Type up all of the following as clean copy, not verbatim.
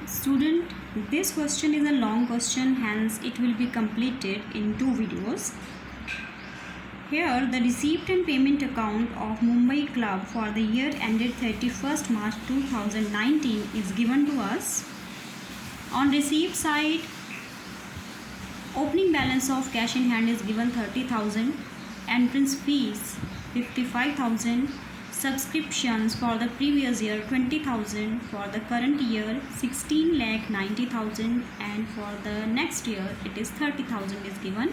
Student, this question is a long question, hence it will be completed in 2 videos. Here, the receipt and payment account of Mumbai Club for the year ended 31st March 2019 is given to us. On receipt side, opening balance of cash in hand is given 30,000, entrance fees 55,000, subscriptions for the previous year 20,000, for the current year 16,90,000, and for the next year it is 30,000 is given.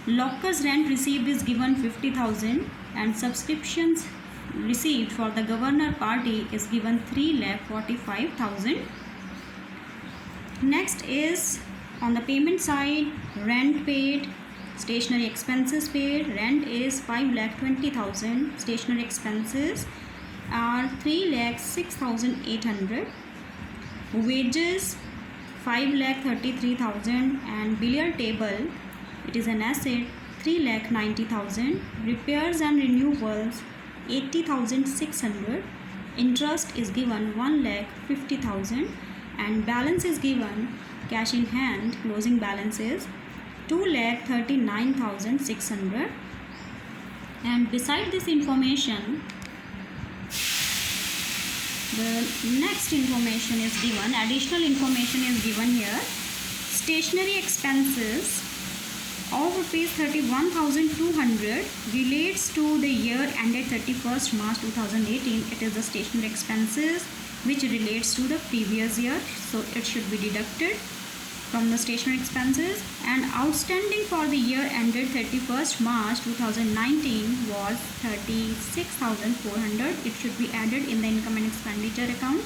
Lockers rent received is given 50,000, and subscriptions received for the governor party is given 3,45,000. Next is on the payment side, rent paid, stationery expenses paid. Rent is 5,20,000, stationery expenses are 3,06,800, wages 5,33,000, and billiard table, it is an asset, 3,90,000, repairs and renewals 80,600, interest is given 1,50,000, and balance is given cash in hand, closing balance is 2,39,600. And beside this information, the next information is given, additional information is given here. Stationery expenses of rupees 31,200 relates to the year ended 31st March 2018. It is the stationery expenses which relates to the previous year, so it should be deducted from the stationery expenses. And outstanding for the year ended 31st March 2019 was 36,400. It should be added in the income and expenditure account.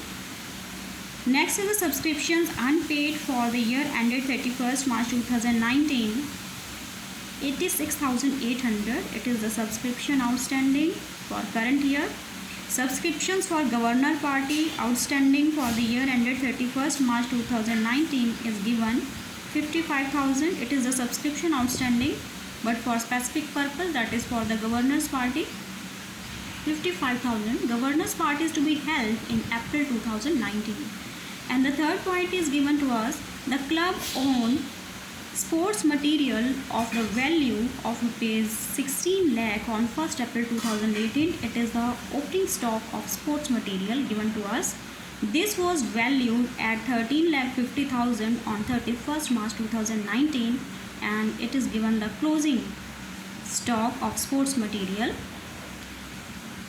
Next is the subscriptions unpaid for the year ended 31st March 2019, 86,800. It is the subscription outstanding for current year. Subscriptions for governor party outstanding for the year ended 31st March 2019 is given 55,000. It is the subscription outstanding, but for specific purpose, that is for the governor's party, 55,000. Governor's party is to be held in April 2019. And the third point is given to us, the club owned sports material of the value of rupees 16 lakh on 1st April 2018. It is the opening stock of sports material given to us. This was valued at 13,50,000 on 31st March 2019, and it is given the closing stock of sports material.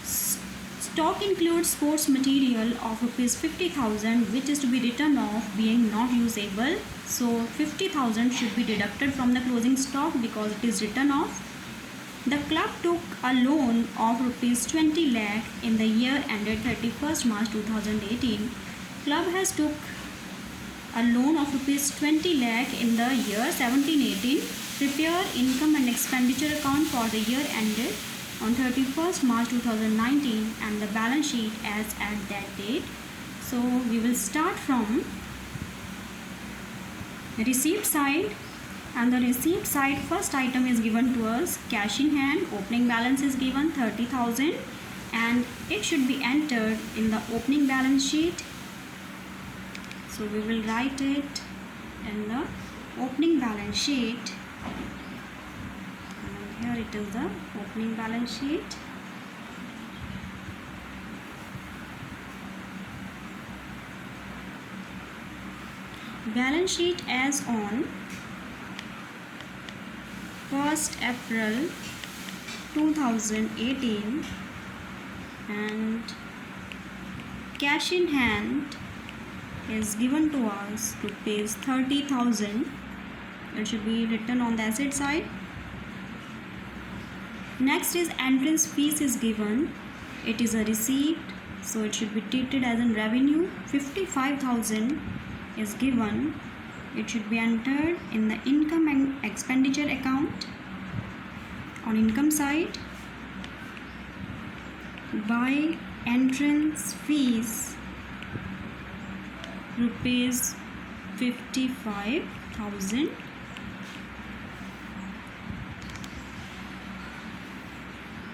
Stock includes sports material of rupees 50,000 which is to be written off being not usable. So 50,000 should be deducted from the closing stock because it is written off. The club took a loan of rupees 20 lakh in the year ended 31st March 2018. Club has took a loan of rupees 20 lakh in the year 17-18. Prepare income and expenditure account for the year ended on 31st March 2019 and the balance sheet as at that date. So we will start from receipt side, and the receipt side, first item is given to us cash in hand. Opening balance is given 30,000 and it should be entered in the opening balance sheet. So we will write it in the opening balance sheet. Here it is the opening balance sheet. Balance sheet as on 1st April 2018, and cash in hand is given to us rupees 30,000. It should be written on the asset side. Next is entrance fees is given. It is a receipt, so it should be treated as in revenue. 55,000 is given. It should be entered in the income and expenditure account. On income side, by entrance fees rupees 55,000.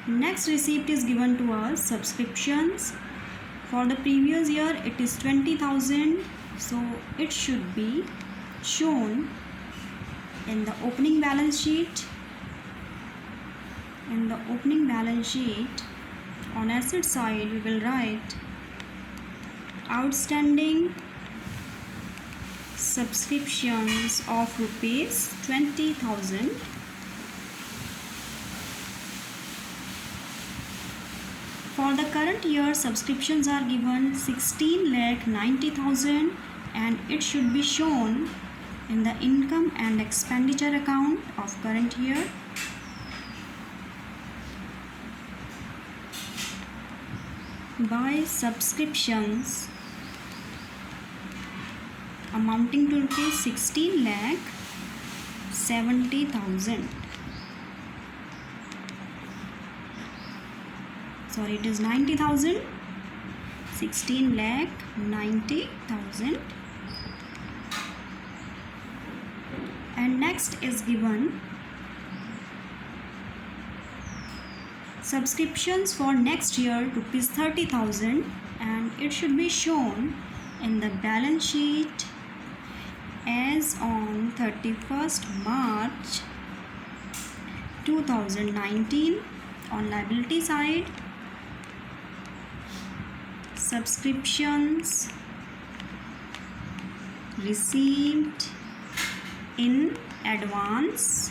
Next receipt is given to us subscriptions. For the previous year it is 20,000 So it should be shown in the opening balance sheet. In the opening balance sheet, on asset side we will write outstanding subscriptions of rupees 20,000. For the current year, subscriptions are given 16,90,000 and it should be shown in the income and expenditure account of current year. By subscriptions amounting to rupees 16,70,000. Sorry, it is 90,000. 16,90,000. And next is given subscriptions for next year rupees 30,000 and it should be shown in the balance sheet as on 31st March 2019. On liability side, subscriptions received in advance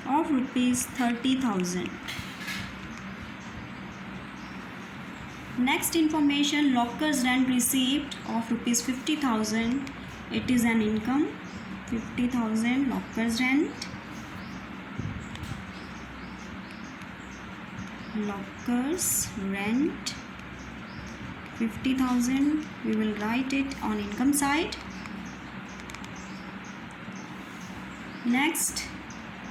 of rupees 30,000. Next information, lockers rent received of rupees 50,000. It is an income. 50,000 lockers rent. Lockers rent 50,000. We will write it on income side. Next,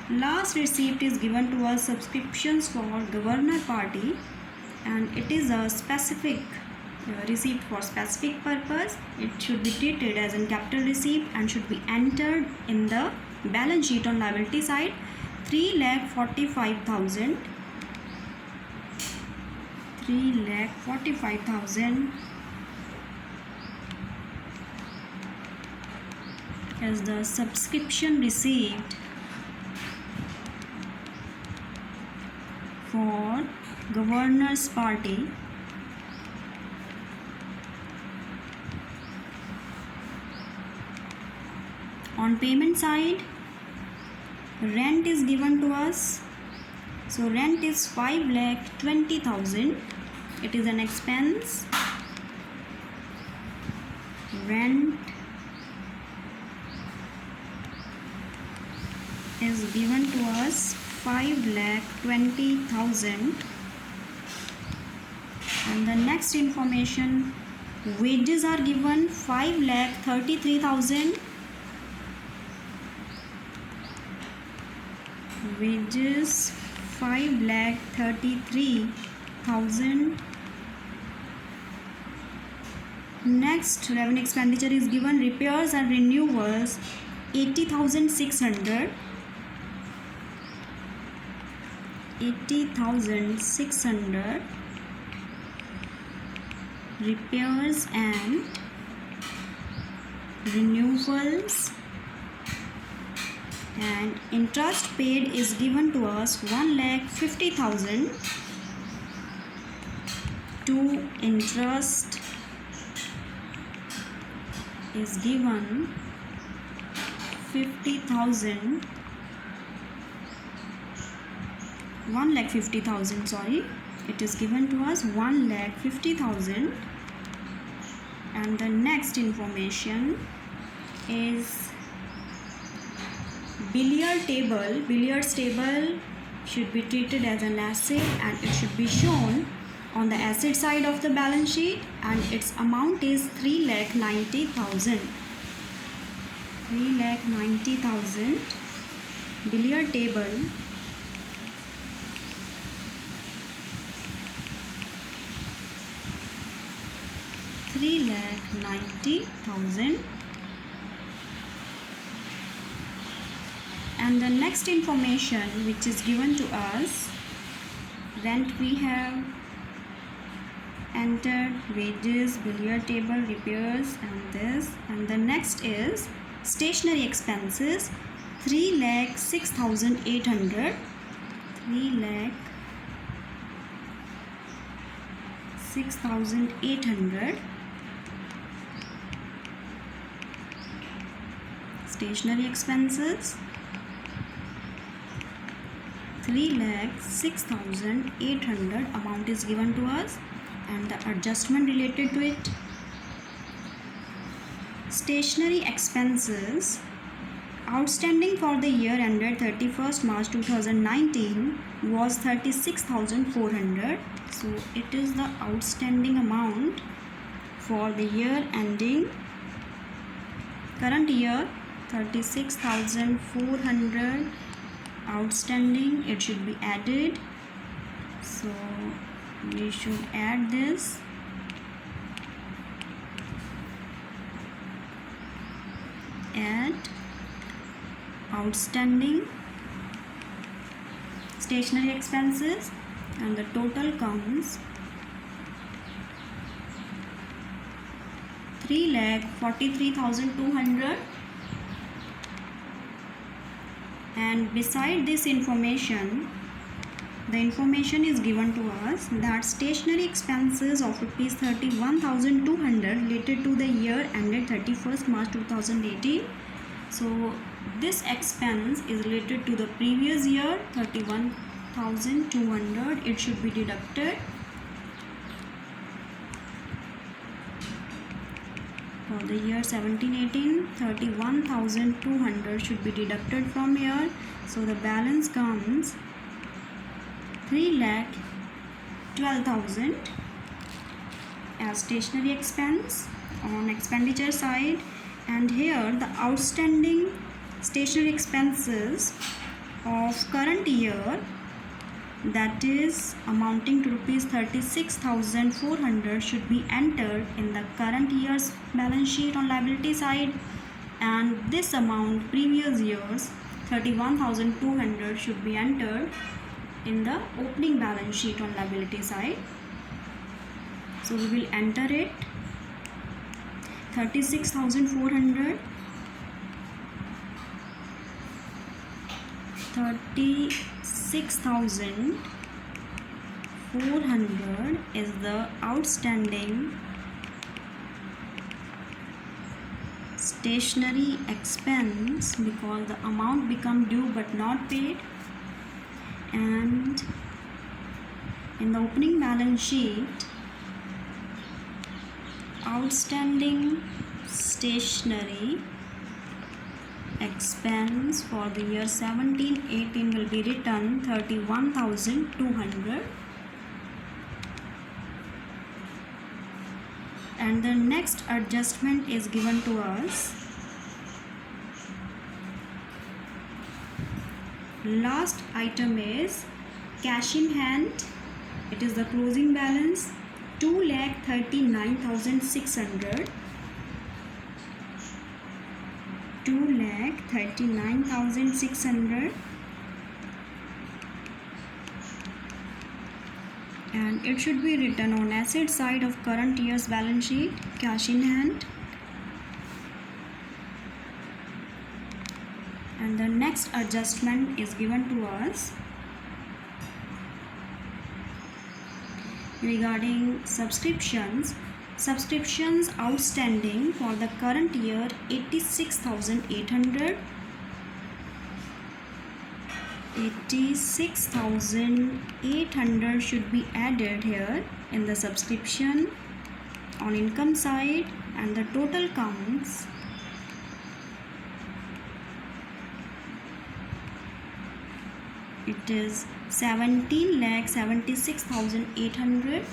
last receipt is given to us subscriptions for governor party and it is a specific receipt for specific purpose. It should be treated as a capital receipt and should be entered in the balance sheet on liability side. 3,45,000. 3,45,000 as the subscription received for governor's party. On payment side, rent is given to us. So rent is 5,20,000. It is an expense. Rent is given to us 5,20,000. And the next information, wages are given 5,33,000. Wages 5,33,000. Next, revenue expenditure is given repairs and renewals 80,600. 80,600 repairs and renewals. And interest paid is given to us 1,50,000. To interest is given 50,000. 1,50,000, sorry, it is given to us 1,50,000. And the next information is billiards table should be treated as an asset and it should be shown on the asset side of the balance sheet and its amount is 3,90,000. 3,90,000 billiard table. $3,90,000. And the next information which is given to us, rent we have entered wages, billiard table, repairs, and this. And the next is stationery expenses, 3,06,800. 3,06,800. Stationery expenses, 3,06,800 amount is given to us, and the adjustment related to it. Stationery expenses outstanding for the year ended 31st March 2019 was 36,400. So it is the outstanding amount for the year ending current year, 36,400 outstanding. It should be added, so we should add this. Add outstanding stationery expenses, and the total comes 3,43,200. And beside this information, the information is given to us that stationery expenses of rupees 31,200 related to the year ended 31st March 2018. So this expense is related to the previous year, 31,200. It should be deducted. For the year 17-18, 31,200 should be deducted from here. So the balance comes 3,12,000 as stationery expense on expenditure side. And here the outstanding stationery expenses of current year, that is amounting to rupees 36,400, should be entered in the current year's balance sheet on liability side, and this amount previous year's 31,200 should be entered in the opening balance sheet on liability side. So we will enter it, 36,400, 36,400 is the outstanding stationery expense because the amount become due but not paid. And in the opening balance sheet, outstanding stationery expense for the year 17-18 will be written 31,200. And the next adjustment is given to us. Last item is cash in hand. It is the closing balance, 2,39,600. 2,39,600. And it should be written on asset side of current year's balance sheet, cash in hand. And the next adjustment is given to us regarding subscriptions. Subscriptions outstanding for the current year, 86,800. 86,800 should be added here in the subscription on income side, and the total comes it is 17,76,800.